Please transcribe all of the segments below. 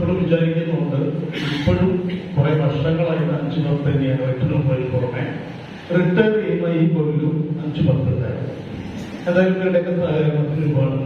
പലപ്പോഴും വിചാരിക്കുന്നുണ്ട്, ഇപ്പോഴും കുറെ വർഷങ്ങളായി 5-10 തന്നെയാണ്. 8-9 പുറമെ റിട്ടയർ ചെയ്യുന്ന ഈ കൊല്ലും 5-10 ഉണ്ടായിരുന്നു. എന്തായാലും ഇവരുടെയൊക്കെ സഹകരണത്തിന് ഒരുപാട്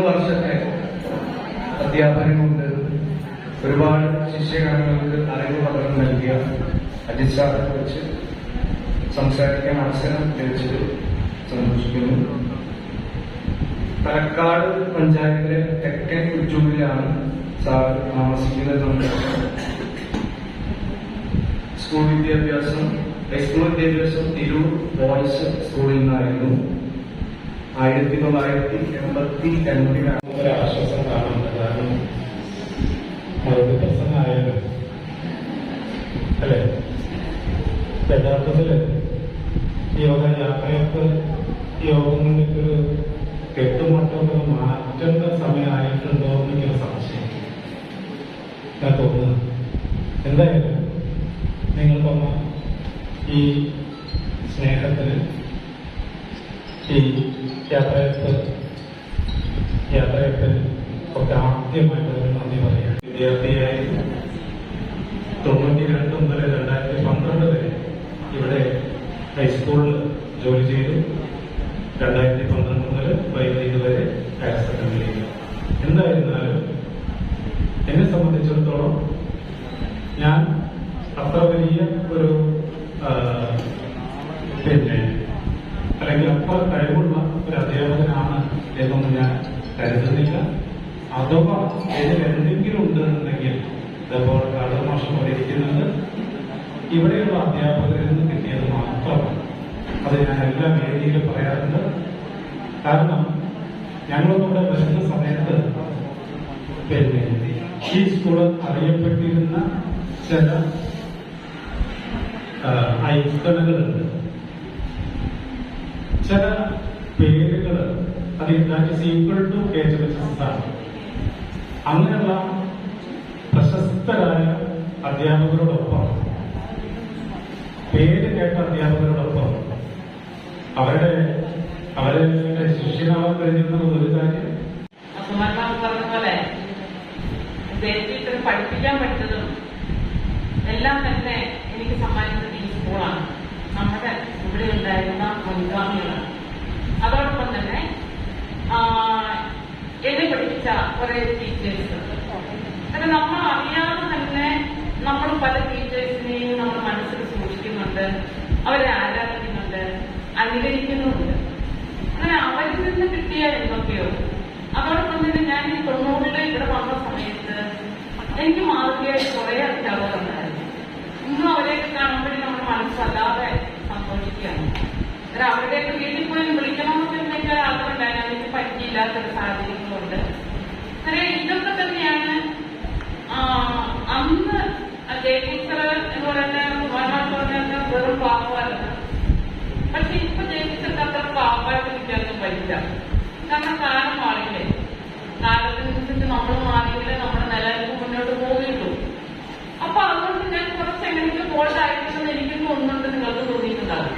വർഷത്തെ അധ്യാപനം കൊണ്ട് ഒരുപാട് ശിഷ്യഗണങ്ങൾക്ക് അറിവ് പകർന്നു നൽകിയ അജിത്സാറെ കുറിച്ച് സംസാരിക്കാൻ അവസരം ലഭിച്ചത് സന്തോഷിക്കുന്നു. തലക്കാട് പഞ്ചായത്തിലെ തെക്കൻ കുറ്റൂരിലാണ് സാർ താമസിക്കുന്നത്. സ്കൂൾ വിദ്യാഭ്യാസം ഹൈസ്കൂൾ വിദ്യാഭ്യാസം തിരൂർ ബോയ്സ് സ്കൂളിൽ നിന്നായിരുന്നു. 1982 ഒരാശ്വാസം കാണുന്നുണ്ട്. കാരണം മറുപടി പ്രസംഗമായാലും അല്ലെ, യഥാർത്ഥത്തില് യാത്രയൊക്കെ യോഗങ്ങളിലേക്ക് ഒരു കെട്ടുമട്ടൊക്കെ മാറ്റേണ്ട സമയമായിട്ടുണ്ടോ എന്നൊക്കെയൊരു സംശയം ഞാൻ തോന്നുന്നു. എന്തായാലും നിങ്ങൾ തന്ന ഈ സ്നേഹത്തിന്, ഈ യാത്രയത്തിന് ഒക്കെ ആദ്യമായിട്ട് ഒരു നന്ദി പറയാം. വിദ്യാർത്ഥിയായി 92 മുതൽ 2012 വരെ ഇവിടെ ഹൈസ്കൂളിൽ ജോലി ചെയ്തു. 2012 മുതൽ വൈദ്യുതി വരെ ഹയർ സെക്കൻഡറിയിൽ. എന്തായിരുന്നാലും എന്നെ സംബന്ധിച്ചിടത്തോളം ഞാൻ അത്ര വലിയ ഒരു അല്ലെങ്കിൽ അത്ര കഴിവുള്ള ഒരു അധ്യാപകനാണ് എന്നൊന്നും ഞാൻ കരുതുന്നില്ല. അഥവാ ഇതിൽ എന്തെങ്കിലും ഉണ്ടെന്നുണ്ടെങ്കിൽ ഇതേപോലെ കാലവർഷം പോലെ ഇരിക്കുന്നത് ഇവിടെയുള്ള അധ്യാപകരിൽ നിന്ന് കിട്ടിയത് മാത്രമാണ്. അത് ഞാൻ എല്ലാ വേദിയിലും പറയാറുണ്ട്. കാരണം ഞങ്ങളൊന്നിവിടെ വരുന്ന സമയത്ത് ഈ സ്കൂള് അറിയപ്പെട്ടിരുന്ന ചില ഐക്കണുകളുണ്ട്, ചില പേരുകൾ. അത് ഈക്വൽ ടു KHS ആണ്. അങ്ങനെയുള്ള പ്രശസ്തരായ അധ്യാപകരോടൊപ്പം, പേര് കേട്ട അധ്യാപകരോടൊപ്പം അവരുടെ ശിഷ്യനാവാൻ കഴിഞ്ഞിരുന്ന ഒരു കാര്യം പറഞ്ഞ പോലെ പഠിപ്പിക്കാൻ പറ്റതും എല്ലാം തന്നെ എനിക്ക് സമ്മാനിച്ചത് ഈ സ്കൂളാണ്. നമ്മുടെ ഇവിടെ ഉണ്ടായിരുന്ന മുൻഗാമികളാണ്. അതോടൊപ്പം തന്നെ എന്നെ പഠിപ്പിച്ച കുറെ ടീച്ചേഴ്സ്. കാരണം നമ്മൾ അറിയാതെ തന്നെ നമ്മൾ പല ടീച്ചേഴ്സിനെയും നമ്മൾ മനസ്സിൽ സൂക്ഷിക്കുന്നുണ്ട്, അവരെ ആരാധിക്കുന്നുണ്ട്, അനുകരിക്കുന്നുമുണ്ട്. അങ്ങനെ അവരിൽ നിന്ന് കിട്ടിയ എന്തൊക്കെയോ. അതോടൊപ്പം തന്നെ ഞാൻ ഈ 90-ൽ ഇവിടെ വന്ന സമയത്ത് എനിക്ക് മാതൃകയായി കുറെ അധ്യാപകരുണ്ടായിരുന്നു. ഇന്നും അവരെയൊക്കെ കാണുമ്പോഴും നമ്മുടെ മനസ്സല്ലാതെ സന്തോഷിക്കുകയാണ്. അവരുടെയൊക്കെ വീട്ടിൽ പോയി വിളിക്കണമെന്ന് എനിക്ക് ആഗ്രഹമുണ്ടായിരുന്നു. എനിക്ക് പറ്റിയില്ലാത്തൊരു സാഹചര്യങ്ങളുണ്ട്. ഇതൊക്കെ തന്നെയാണ് അന്ന് ജയടീച്ചർ എന്ന് പറയുന്ന വെറും പാവമായിരുന്നു. പക്ഷെ ഇപ്പൊ ജയടീച്ചർക്ക് അത്ര പാവമായിട്ട് വിദ്യാർത്ഥി പറ്റില്ല. കാരണം കാലം മാറിയില്ലേ, കാലത്തിനനുസരിച്ച് നമ്മൾ മാറിയെങ്കിലേ നമ്മുടെ നിലനിൽപ്പ് മുന്നോട്ട് പോവുകയുള്ളൂ. അപ്പൊ അതുകൊണ്ട് ഞാൻ കുറച്ച് എങ്ങനെയെങ്കിലും ബോൾഡ് ആയിരിക്കുമെന്ന് എനിക്കും ഒന്നുകൊണ്ട് നിങ്ങൾക്ക് തോന്നിയിട്ടുണ്ടാകും.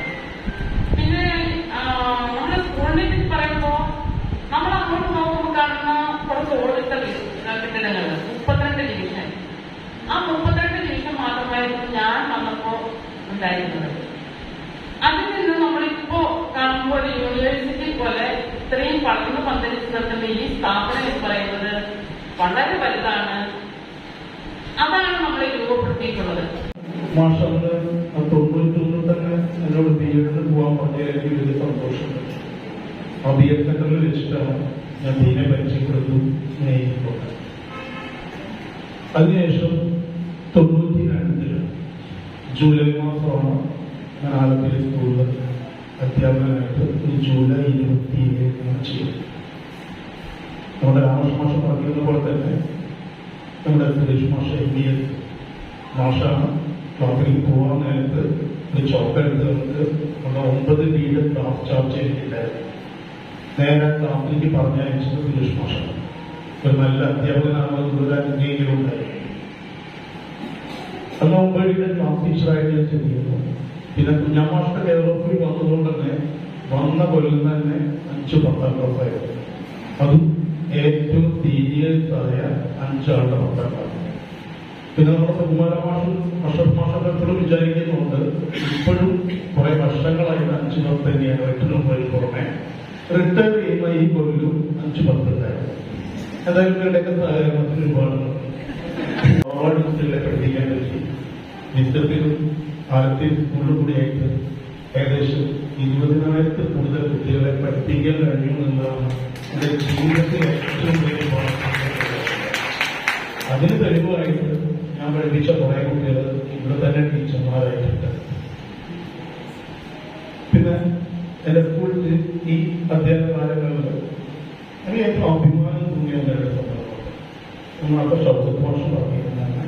അതാണ് നമ്മൾ രൂപപ്പെടുത്തിയിട്ടുള്ളത്. മാഷന്ന് 91 തന്നെ എന്നോട് ബി.എഡിന് പോകാൻ പറഞ്ഞതിൽ എനിക്ക് വലിയ സന്തോഷമുണ്ട്. ആ ബി.എഡ് സെന്ററിൽ വെച്ചിട്ടാണ് ഞാൻ ദീനെ പരിചയപ്പെടുത്തും സ്നേഹിക്കുന്നത്. അതിനുശേഷം 92 ജൂലൈ മാസമാണ് ഞാൻ ആലപ്പുഴ സ്കൂളിൽ അധ്യാപകനായിട്ട് ഒരു ജൂലൈ 27 ചെയ്തു. നമ്മുടെ രാമകൃഷ്ണ മാഷ പറഞ്ഞിരുന്ന പോലെ തന്നെ നമ്മുടെ സുരേഷ് മാഷ MBS മാഷാണ് ക്ലാസ്സിലേക്ക് പോകാൻ നേരത്ത് ഒരു ചോക്കെടുത്തവർക്ക് നമ്മുടെ 9 വീട് ക്ലാസ് ചാർജ് ചെയ്തിട്ടുണ്ടായിരുന്നു. നേരെ ക്ലാസ്സിലേക്ക് പറഞ്ഞയച്ചത് സുരേഷ് മാഷാണ്. ഒരു നല്ല അധ്യാപകനാകുന്നതിനുള്ള അനുഗ്രഹങ്ങളും ഉണ്ടായി. അന്ന് 9 വീട് ക്ലാസ് ടീച്ചറായിട്ട് ഞാൻ ചെയ്യുന്നു. പിന്നെ കുഞ്ഞാമാഷ്ട കെയർ ഓഫിൽ വന്നതുകൊണ്ട് തന്നെ വന്ന കൊല്ലം തന്നെ 5 10ാം ക്ലാസ്സായിരുന്നു. അതും ഏറ്റവും സീരിയസ് ആയ 5 ആളുടെ 10ാം ക്ലാസ്. പിന്നെ നമ്മുടെ സുകുമാര മാഷും അഷഫ് മാഷൊക്കെ എപ്പോഴും വിചാരിക്കുന്നുണ്ട്, ഇപ്പോഴും കുറെ വർഷങ്ങളായിട്ട് 5 10 തന്നെയാണ്. 8 9 പുറമെ റിട്ടയർ ചെയ്യുന്ന ഈ കൊല്ലും 5 10 ഉണ്ടായിരുന്നു. എന്തായാലും ഇവരുടെയൊക്കെ സഹകരണത്തിന് ഒരുപാട് കുട്ടികളെ പഠിപ്പിക്കാൻ പറ്റി. നിത്യത്തിലും ആദ്യത്തെ സ്കൂളിൽ കൂടിയായിട്ട് ഏകദേശം 20,000 കൂടുതൽ കുട്ടികളെ പഠിപ്പിക്കാൻ കഴിയുമെന്നതാണ് എന്റെ ജീവിതത്തിൽ ഏറ്റവും വലിയ അതിന് തെളിവായിട്ട് ഞാൻ പഠിപ്പിച്ച കുറെ കുട്ടികൾ ഇവിടെ തന്നെ ടീച്ചർമാരായിട്ടുണ്ട്. പിന്നെ എന്റെ സ്കൂളിൽ ഈ അധ്യയന കാലങ്ങളിൽ എനിക്ക് ഏറ്റവും അഭിമാനം തോന്നിയ സന്ദർഭം നമ്മളൊക്കെ ഷൗക്കത്ത് മാഷ് പറഞ്ഞിരുന്നാണ്.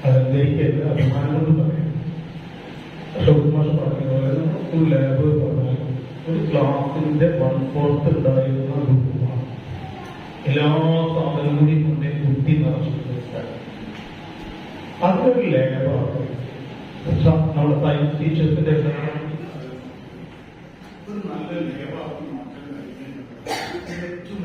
അതെനിക്ക് അഭിമാനം കൊണ്ട് പറയാം. ഷൗക്കത്ത് മാഷ് പറഞ്ഞ പോലെ നമ്മുടെ സ്കൂൾ ലാബ് പറഞ്ഞാൽ ഒരു ക്ലാസിന്റെ 1/4 ഉണ്ടായിരുന്ന രൂപമാണ്. എല്ലാ സാധനവും കൂടി കൊണ്ടേ കുട്ടി നിറച്ചിട്ടുണ്ട്. അതൊരു ലാബാണ്. നമ്മുടെ സയൻസ് ടീച്ചേഴ്സിന്റെ ഒരു നല്ല ലാബാക്കി മാറ്റാൻ കഴിയുന്നത് ഏറ്റവും